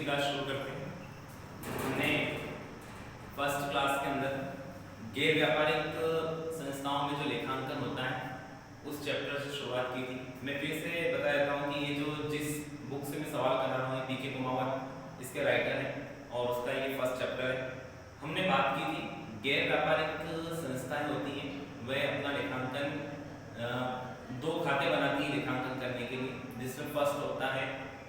दूसरी क्लास शुरू करते हैं। हमने फर्स्ट क्लास के अंदर गैर व्यापारिक संस्थाओं में जो लेखांकन होता है उस चैप्टर से शुरुआत की थी। मैं फिर से बता देता हूँ कि ये जो जिस बुक से मैं सवाल कर रहा हूँ पीके कुमावत इसके राइटर हैं और उसका ये फर्स्ट चैप्टर है। हमने बात की थी गैर व्यापारिक संस्थाएं होती हैं वह अपना लेखांकन दो खाते बनाती है लेखांकन करने के लिए, जिसमें फर्स्ट होता है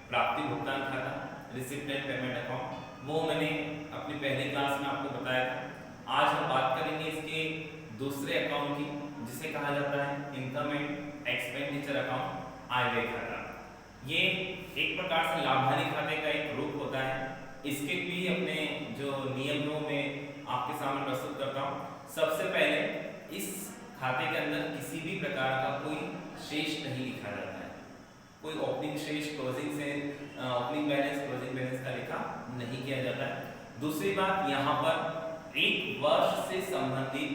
प्राप्ति भुगतान खाता, रिसिप्ट एंड पेमेंट अकाउंट। वो मैंने अपनी पहली क्लास में आपको बताया था। आज हम बात करेंगे इसके दूसरे अकाउंट की, जिसे कहा जाता है इनकम एंड एक्सपेंडिचर अकाउंट, आय व्यय खाता। ये एक प्रकार से लाभहानि खाते का एक रूप होता है। इसके भी अपने जो नियमों में आपके सामने प्रस्तुत करता हूँ। सबसे पहले इस खाते के अंदर किसी भी प्रकार का कोई शेष नहीं लिखा जाता है। कोई ओपनिंग शेष, क्लोजिंग से ओपनिंग बैलेंस, क्लोजिंग बैलेंस का लेखा नहीं किया जाता है। दूसरी बात, यहाँ पर एक वर्ष से संबंधित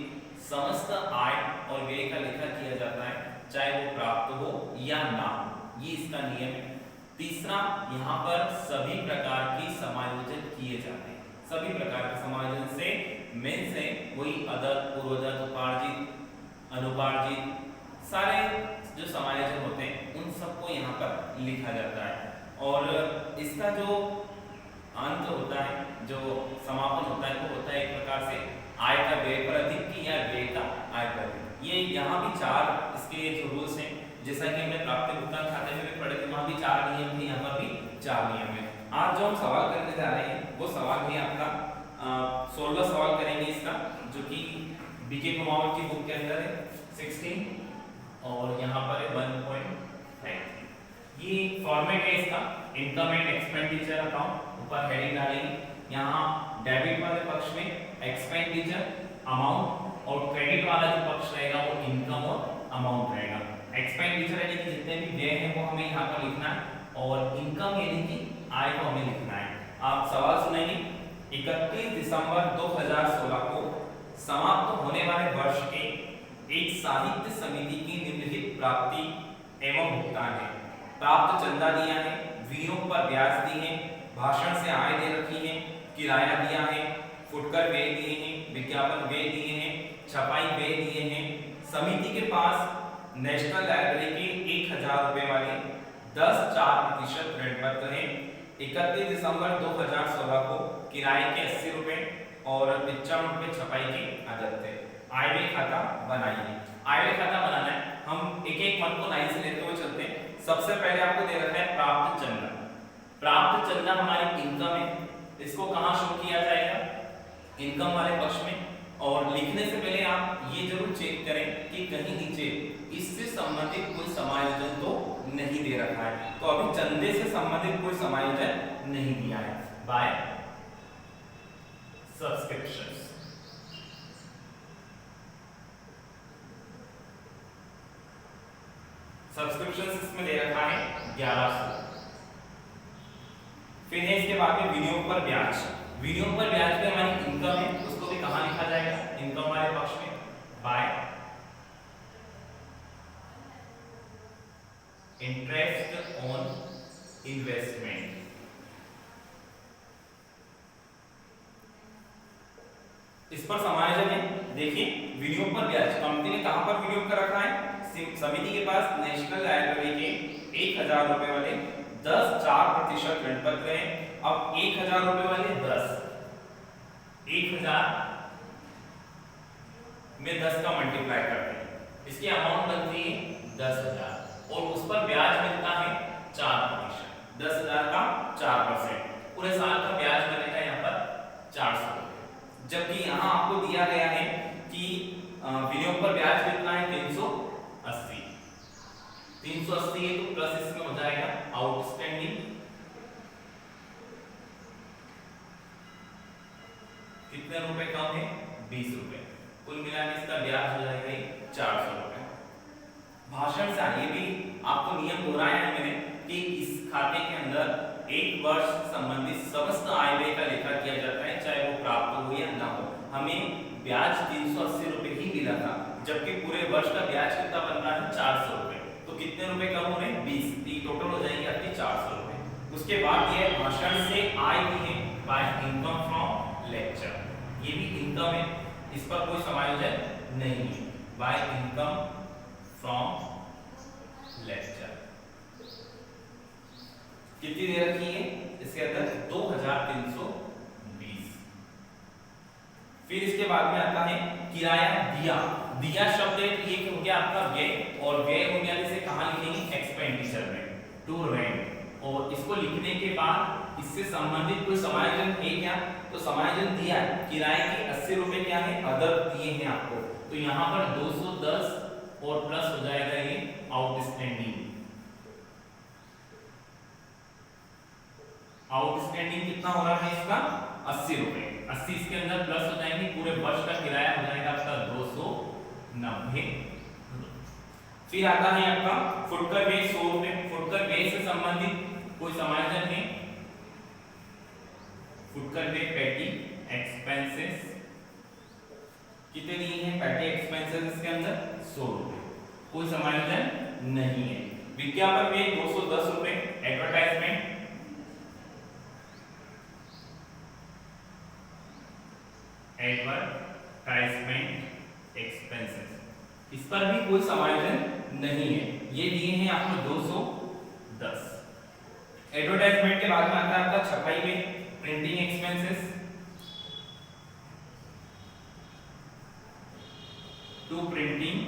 समस्त आय और व्यय का लेखा किया जाता है, चाहे वो प्राप्त हो या ना हो, ये इसका नियम है। तीसरा, यहाँ पर सभी प्रकार की समायोजन किए जाते हैं। सभी प्रकार के समायोजन से मेन से वही अदर, पूर्वोदर, उपार्जित, अनुपार्जित, सारे जो समायोजन होते हैं उन सबको यहाँ पर लिखा जाता है। और इसका जो अंत होता है, जो समापन होता है, वो होता है एक प्रकार से आय का व्यय पर अधिक या व्यय का आय पर अधिक। ये यहाँ भी चार इसके जो रूल्स हैं, जैसा कि हमने प्राप्ति भुगतान खाते में भी पढ़े थे, वहाँ भी चार नियम थे, यहाँ पर भी चार नियम है। आज जो हम सवाल करने जा रहे हैं वो सवाल है आपका 16 सवाल करेंगे इसका, जो कि बीके कुमावत की बुक के अंदर है 16 और यहाँ पर है 1.5। ये फॉर्मेट है इसका इनकम एंड एक्सपेंडिचर अकाउंट। ऊपर हेडिंग डालेंगे, यहाँ डेबिट वाले पक्ष में एक्सपेंडिचर अमाउंट और क्रेडिट वाला जो पक्ष रहेगा वो इनकम और अमाउंट रहेगा। एक्सपेंडिचर यानी कि जितने भी व्यय हैं वो हमें यहाँ पर लिखना है और इनकम यानी कि आय को हमें लिखना है। आप सवाल सुनेंगे, 31 दिसंबर 2016 को समाप्त होने वाले वर्ष के एक साहित्य समिति की निम्नलिखित प्राप्ति एवं भुगतान है। प्राप्त चंदा दिया है, विनियोग पर ब्याज दी है, भाषण से आय दे रखी है, किराया दिया है, फुटकर व्यय दिए हैं, विज्ञापन व्यय दिए हैं, छपाई व्यय दिए हैं। समिति के पास नेशनल लाइब्रेरी के 1000 रुपए वाले 10.4% ऋण पत्र है। 31 दिसंबर 2016 को किराए के 80 रुपए और 55 रुपए छपाई के आ जाते हैं। आय व्यय खाता बनाइए। आय व्यय खाता बनाना है, हम एक एक मत को लाइन से लेते हुए चलते हैं। सबसे पहले आपको दे रखा है प्राप्त चंदा। प्राप्त चंदा हमारी इनकम है, इसको कहाँ शो किया जाएगा? इनकम वाले पक्ष में। और लिखने से पहले आप ये जरूर चेक करें कि कहीं नीचे इससे संबंधित कोई समायोजन तो नहीं दे रखा है। तो अभी चंदे से संबंधित कोई समायोजन नहीं दिया है। Bye subscriptions. सब्सक्रिप्शंस इसमें दे रखा है 1100। फिर है इसके बाद में विनियोग पर ब्याज। विनियोग पर ब्याज पे हमारी इनकम है, उसको भी कहां लिखा जाएगा? इनकम वाले पक्ष में बाय इंटरेस्ट ऑन इन्वेस्टमेंट। इस पर समायोजन है। देखिए, विनियोग पर ब्याज कंपनी ने कहां पर विनियोग कर रखा है? समिति के पास नेशनल लाइब्रेरी के 1000 रुपए वाले 10.4% ऋण पत्र है। अब 1000 रुपए वाले 1000 में 10 का मल्टीप्लाई करते हैं, इसकी अमाउंट बनती है 10,000 और उस पर ब्याज मिलता है 4%। 10,000 का 4%, पूरे साल का ब्याज बनेगा यहाँ पर 400 रुपए। जबकि यहाँ आपको दिया गया है कि विनियोग पर ब्याज कितना है? 380। 380 है तो प्लस इसमें हो जाएगा आउटस्टैंडिंग कितने रुपए कम है? 20 रुपए। कुल मिलाकर इसका ब्याज हो जाएगा 400 रुपए। भाषण से ये भी आपको नियम दोहराया है मैंने कि इस खाते के अंदर एक वर्ष संबंधित समस्त आय व्यय का लेखा किया जाता है, चाहे वो प्राप्त हो या ना हो। हमें ब्याज 380 रुपए ही मिला था, जबकि पूरे वर्ष का ब्याज कितना बन रहा है? 400 रुपए। तो कितने रुपए कम हो रहे हैं? 20। टोटल हो जाएंगे आपके 400 रुपए। उसके बाद ये भाषण से आय की है बाय इनकम फ्रॉम लेक्चर, ये भी इनकम है, इस पर कोई समायोजन नहीं है, बाय इनकम फ्रॉम लेक्चर। कितनी दे रखी है इसके अंदर 2320। फिर इसके बाद में आता है किराया दिया। दिया शब्द ये हो गया आपका व्यय, और व्यय हो गया जैसे कहां लिखेंगे एक्सपेंडिचर में, टू रेंट। और इसको लिखने के बाद इससे संबंधित कोई समायोजन है क्या, तो समायोजन दिया है, किराए के 80 रुपए क्या है अदर दिए हैं आपको, तो यहाँ पर 210 और प्लस हो जाएगा ये आउटस्टैंडिंग। आउटस्टैंडिंग कितना हो रहा है इसका 80 रुपए, 80 इसके अंदर प्लस हो जाएंगे, पूरे वर्ष का किराया हो जाएगा आपका 290। फिर आता है आपका फुटकर व्यय 100 रुपए। फुटकर व्यय से संबंधित कोई समायोजन है, फुटकर व्यय पेटी एक्सपेंसेस कितने दिए हैं, पेटी एक्सपेंसेस इसके अंदर 100 रुपए, कोई समायोजन नहीं है। विज्ञापन व्यय 210 रुपए, एडवर्टाइजमेंट एडवर्टाइजमेंट एक्सपेंसेस, इस पर भी कोई समायोजन नहीं है, ये दिए हैं आपको 210। एडवर्टाइजमेंट के बाद में आता है आपका छपाई में printing expenses, to printing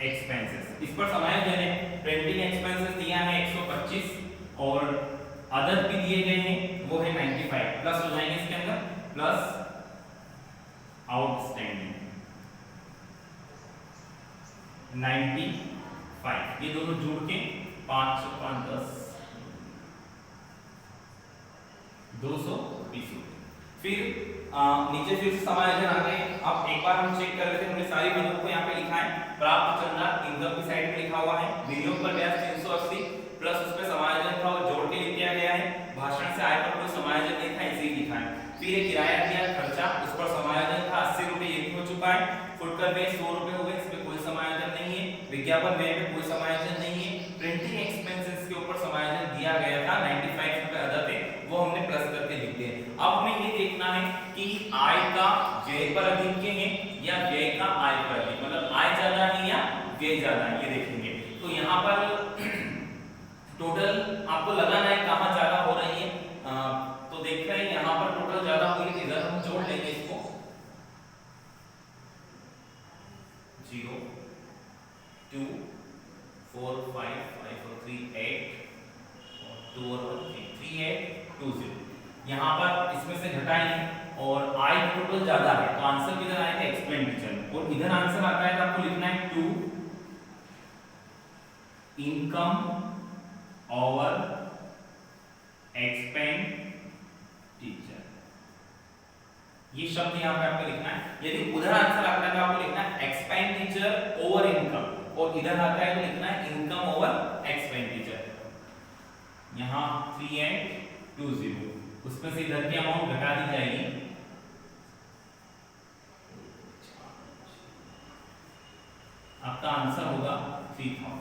expenses, इस पर समायोजन है। प्रिंटिंग एक्सपेंसेस दिया है 125 और अदर भी दिए गए हैं वो है 95, प्लस हो जाएंगे इसके अंदर, प्लस आउटस्टैंडिंग 95, ये दोनों जोड़ के 5 5 10 220। फिर नीचे फिर समायोजन आ गए। अब एक बार हम चेक कर लेते हैं, हमने सारी बिंदुओं को यहाँ पे लिखा है, प्राप्त चंदा इनकम की साइड पे लिखा हुआ है, विनियोग पर ब्याज 380 प्लस उसमें समायोजन था वो जोड़ के लिख दिया गया है, भाषण से आय पर कोई समायोजन नहीं था इसी लिखा है। फिर ये किराया दिया खर्चा, उस पर समायोजन था 80 रुपए, ये भी हो चुका है। फुटकर व्यय 100 रुपए हो गए, इसमें कोई समायोजन नहीं है। विज्ञापन व्यय में कोई समायोजन नहीं है। प्रिंटिंग एक्सपेंसेस के ऊपर समायोजन दिया गया था 95 रुपए अदर थे, वो हमने प्लस करके लिख दिए। अब हमें ये देखना है कि आय का व्यय पर अधिक है या व्यय का आय पर अधिक, मतलब आय ज्यादा है या व्यय ज्यादा है, ये देखेंगे। तो यहाँ पर टोटल आपको लगाना है कहाँ ज्यादा हो रही है, तो देख रहे हैं यहाँ पर टोटल ज्यादा हुई है, इधर हम जोड़ लेंगे इसको 0 2 4 5 5 4 3 8 2 और 3 8 2 0, यहाँ पर इसमें से घटाएंगे और आय टोटल ज्यादा है तो आंसर किधर आएगा एक्सपेंडिचर, और इधर आंसर आता है तो आपको लिखना है 2 इनकम ओवर एक्सपेंडिचर, ये शब्द यहाँ पे आपको लिखना है। यदि उधर आंसर आता है तो आपको लिखना है एक्सपेंडिचर ओवर इनकम, और इधर आता है तो लिखना है इनकम ओवर एक्सपेंडिचर। यहाँ 3820, उसमें से इधर की अमाउंट घटा दी जाएगी, आपका आंसर होगा 3000,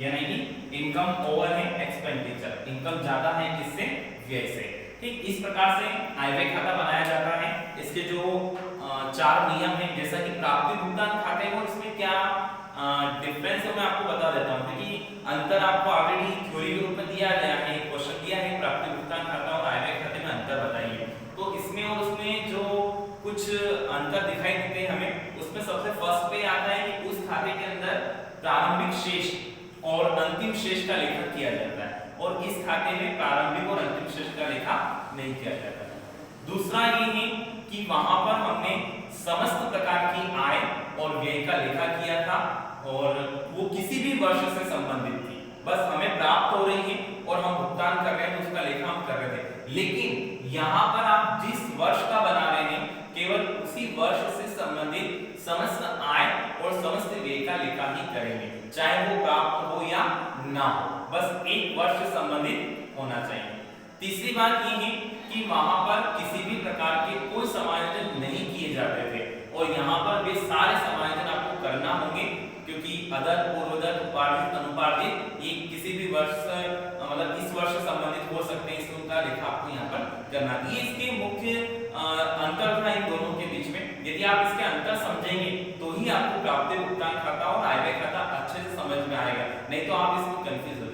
यानी कि इनकम ओवर है एक्सपेंडिचर, इनकम ज्यादा है किससे, व्यय से। ठीक इस प्रकार से आयव्यय खाता बनाया जाता है। इसके जो 4 नियम हैं, जैसा कि प्राप्ति भुगतान खाते हैं, और इसमें क्या डिफरेंस है मैं आपको बता देता हूं, क्योंकि अंतर आपको ऑलरेडी थ्योरी के रूप में दिया गया है, क्वेश्चन दिया है प्राप्ति भुगतान खाता और आयव्यय खाते में अंतर बताइए। तो इसमें और उसमें जो कुछ अंतर दिखाई देते हैं हमें, उसमें सबसे फर्स्ट पे आता है कि उस खाते के अंदर प्रारंभिक शेष और अंतिम शेष का लेखा किया जाता है, और इस खाते में प्रारंभिक और अंतिम शेष का लेखा नहीं किया जाता। दूसरा ये है कि वहां पर हमने समस्त प्रकार की आय और व्यय का लेखा किया था, और वो किसी भी वर्ष से संबंधित थी, बस हमें प्राप्त हो रही है और हम भुगतान कर रहे हैं तो उसका लेखा हम कर रहे थे। लेकिन यहाँ पर आप जिस वर्ष का बना रहे हैं, केवल उसी वर्ष से संबंधित समस्त आय और समस्त व्यय का लेखा ही करेंगे, चाहे वो प्राप्त हो या ना हो, बस एक वर्ष से संबंधित होना चाहिए। तीसरी बात ये है कि वहां पर किसी भी प्रकार के कोई समायोजन नहीं किए जाते थे, और यहाँ पर वे सारे समायोजन आपको करना होंगे, क्योंकि अदर पूर्वोदर उपार्जित अनुपार्जित ये किसी भी वर्ष मतलब इस वर्ष करना। ये इसके मुख्य अंतर था इन दोनों के बीच में। यदि आप इसके अंतर समझेंगे तो ही आपको प्राप्ति भुगतान खाता और आय व्यय खाता अच्छे से समझ में आएगा, नहीं तो आप इसमें कंफ्यूज हो